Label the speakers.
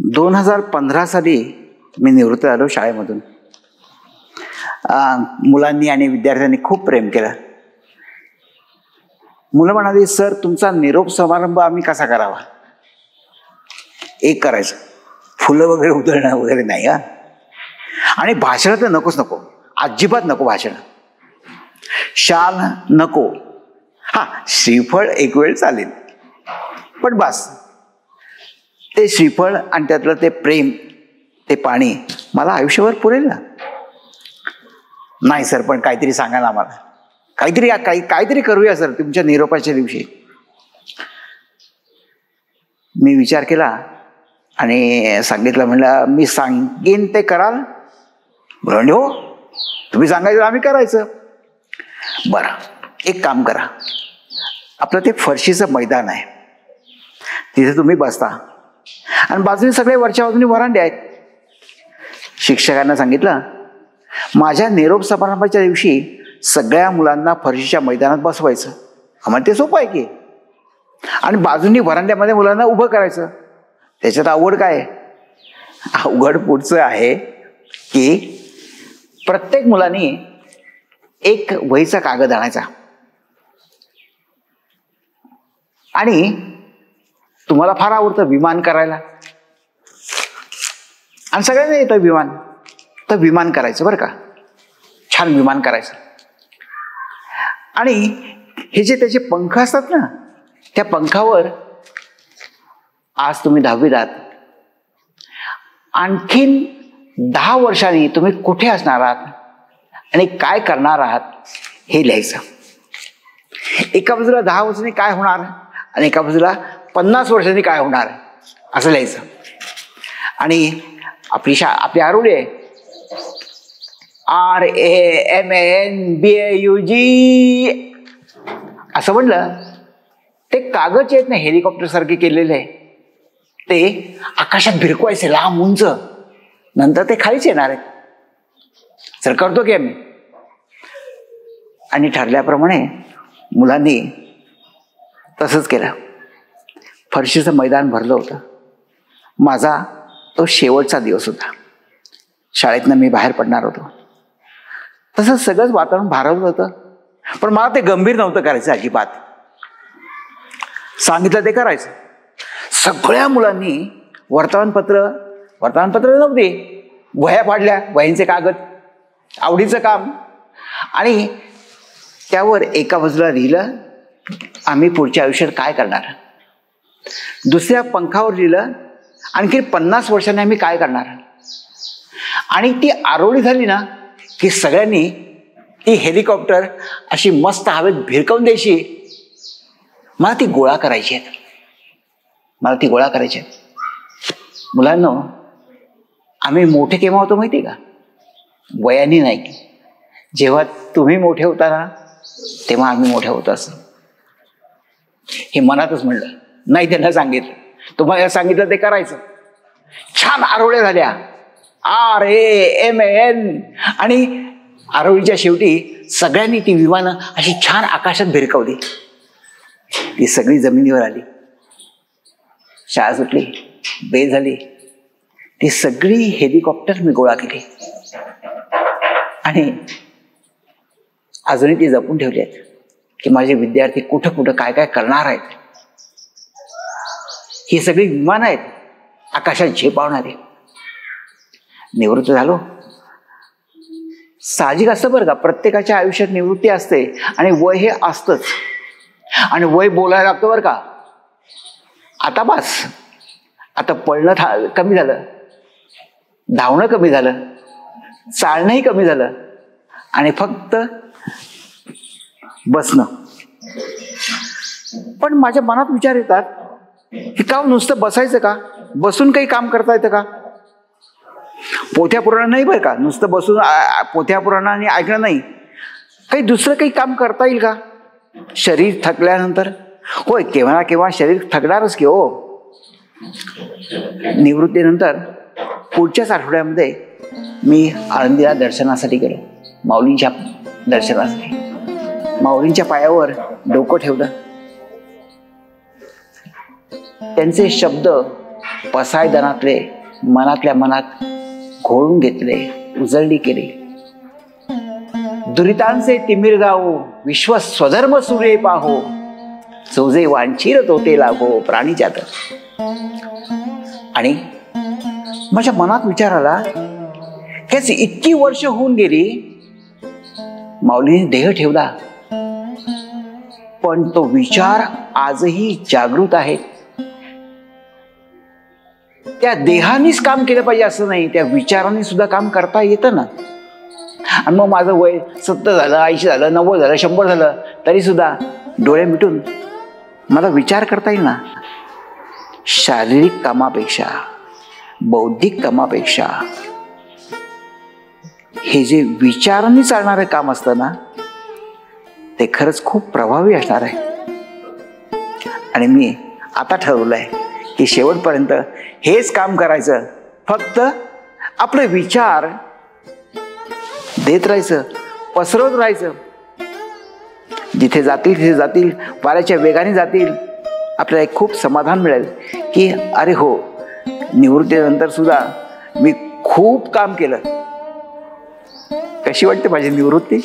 Speaker 1: 2015 साली मी निवृत्त झालो शाळेमधून. मुलांनी आणि विद्यार्थ्यांनी खूप प्रेम केलं. मुलं म्हणाली, सर तुमचा निरोप समारंभ आम्ही कसा करावा? एक करायचं, फुलं वगैरे उधळणं वगैरे नाही हा. आणि भाषण तर नकोच, नको, अजिबात नको भाषण. शाल नको. हा, श्रीफळ एक वेळ चालेल, पण बस. ते श्रीफळ आणि त्यातलं ते प्रेम, ते पाणी मला आयुष्यभर पुरेल ना. नाही सर, पण काहीतरी सांगा ना आम्हाला, काहीतरी करूया सर तुमच्या निरोपाच्या दिवशी. मी विचार केला आणि सांगितलं, म्हणलं मी सांगेन ते कराल? म्हणजे हो, तुम्ही सांगायचं आम्ही करायचं. बरं, एक काम करा, आपलं ते फरशीचं मैदान आहे, तिथे तुम्ही बसता आणि बाजूने सगळे वरच्या बाजूने वरांडे आहेत. शिक्षकांना सांगितलं, माझ्या निरोप समारंभाच्या दिवशी सगळ्या मुलांना फरशीच्या मैदानात बसवायचं. आम्हाला ते सोपं आहे की. आणि बाजूनी वरांड्यामध्ये मुलांना उभं करायचं. त्याच्यात अवघड काय? अवघड पुढचं आहे की प्रत्येक मुलांनी एक वहीचा कागद आणायचा आणि तुम्हाला फार आवडतं विमान करायला आणि सगळ्यांना येतं विमान, तर विमान करायचं बरं का, छान विमान करायचं. आणि हे जे त्याचे पंख असतात ना, त्या पंखावर आज तुम्ही 10वीत आहात, आणखीन 10 वर्षांनी तुम्ही कुठे असणार आहात आणि काय करणार आहात हे लिहायचं. एका बाजूला 10 वर्षांनी काय होणार आणि एका बाजूला 50 वर्षांनी काय होणार असं लिहायचं. आणि आपली आरुडी आहे, RAMANBAUG असं म्हणलं. ते कागद जे आहेत ना, हेलिकॉप्टर सारखे केलेले आहे, ते आकाशात भिरकवायचे लांब उंच, नंतर ते खालीच येणार आहेत. सर करतो की आम्ही. आणि ठरल्याप्रमाणे मुलांनी तसंच केलं. फरशीचं मैदान भरलं होतं. माझा तो शेवटचा दिवस होता. शाळेतनं मी बाहेर पडणार होतो. तसं सगळंच वातावरण भारवलं होतं, पण मला ते गंभीर नव्हतं करायचं अजिबात. सांगितलं ते करायचं. सगळ्या मुलांनी वर्तमानपत्र नव्हते, वह्या पाडल्या, वह्यांचे कागद, आवडीचं काम. आणि त्यावर एका बाजूला लिहिलं, आम्ही पुढच्या आयुष्यात काय करणार. दुसऱ्या पंखावर लिहिलं, आणखी 50 वर्षांनी आम्ही काय करणार. आणि ती आरोळी झाली ना की सगळ्यांनी ती हेलिकॉप्टर अशी मस्त हवेत भिरकवून द्यायची. मला ती गोळा करायची आहेत. मुलांनो, आम्ही मोठे केव्हा होतो माहिती का? वयाने नाही. जेव्हा तुम्ही मोठे होता ना, तेव्हा आम्ही मोठे होतो असं. हे मनातच म्हणलं, नाही त्यांना सांगितलं. तुम्हाला सांगितलं ते करायचं. छान आरोळ्या झाल्या, RAMAN. आणि आरोळीच्या शेवटी सगळ्यांनी ती विमानं अशी छान आकाशात भिरकवली. ती सगळी जमिनीवर आली. शाळा सुटली, बेल झाली. ती सगळी हेलिकॉप्टर मी गोळा केली आणि अजूनही ती जपून ठेवली आहेत की माझे विद्यार्थी कुठं कुठं काय काय करणार आहेत. ही सगळी विमानं आहेत आकाशात झेपावणारी. निवृत्त झालो. साहजिक असतं बरं का, प्रत्येकाच्या आयुष्यात निवृत्ती असते आणि वय हे असतंच. आणि वय बोलायला लागतं बरं का. आता बस, आता पळणं कमी झालं, धावणं कमी झालं, चालणंही कमी झालं आणि फक्त बसणं. पण माझ्या मनात विचार येतात की का नुसतं बसायचं का? बसून काही काम करता येतं का? पोथ्या पुराण नाही बरं का, नुसतं बसून पोथ्या पुराण आणि ऐकणं नाही, काही दुसरं काही काम करता येईल का? शरीर थकल्यानंतर होय, केव्हा ना केव्हा शरीर थकणारच की हो. निवृत्तीनंतर पुढच्याच आठवड्यामध्ये मी आळंदीला दर्शनासाठी गेलो, माऊलींच्या दर्शनासाठी. माऊलींच्या पायावर डोकं ठेवलं. त्यांचे शब्द पसायदानातले मनातल्या मनात घोळून घेतले, उजळणी केली. दुरितांचे तिमिर गावो, विश्व स्वधर्म सूर्य पाहो, चौजे वांछीर तोते लागो प्राणीच्यात. आणि माझ्या मनात विचार आला, हेच इतकी वर्ष होऊन गेली, माऊलीने देह ठेवला, पण तो विचार आजही जागृत आहे. त्या देहानेच काम केलं पाहिजे असं नाही, त्या विचाराने सुद्धा काम करता येतं ना. आणि मग माझं वय 70 झालं, 80 झालं, 90 झालं, 100 झालं, तरी सुद्धा डोळे मिटून मला विचार करता येईल ना. शारीरिक कामापेक्षा, बौद्धिक कामापेक्षा हे जे विचारांनी चालणारं काम असतं ना, ते खरंच खूप प्रभावी असणार आहे. आणि मी आता ठरवलंय की शेवटपर्यंत हेच काम करायचं. फक्त आपले विचार देत राहायचं, पसरवत राहायचं. जिथे जातील तिथे जातील, वाऱ्याच्या वेगाने जातील. आपल्याला एक खूप समाधान मिळेल की अरे हो, निवृत्तीनंतर सुद्धा मी खूप काम केलं. कशी वाटते माझी निवृत्ती?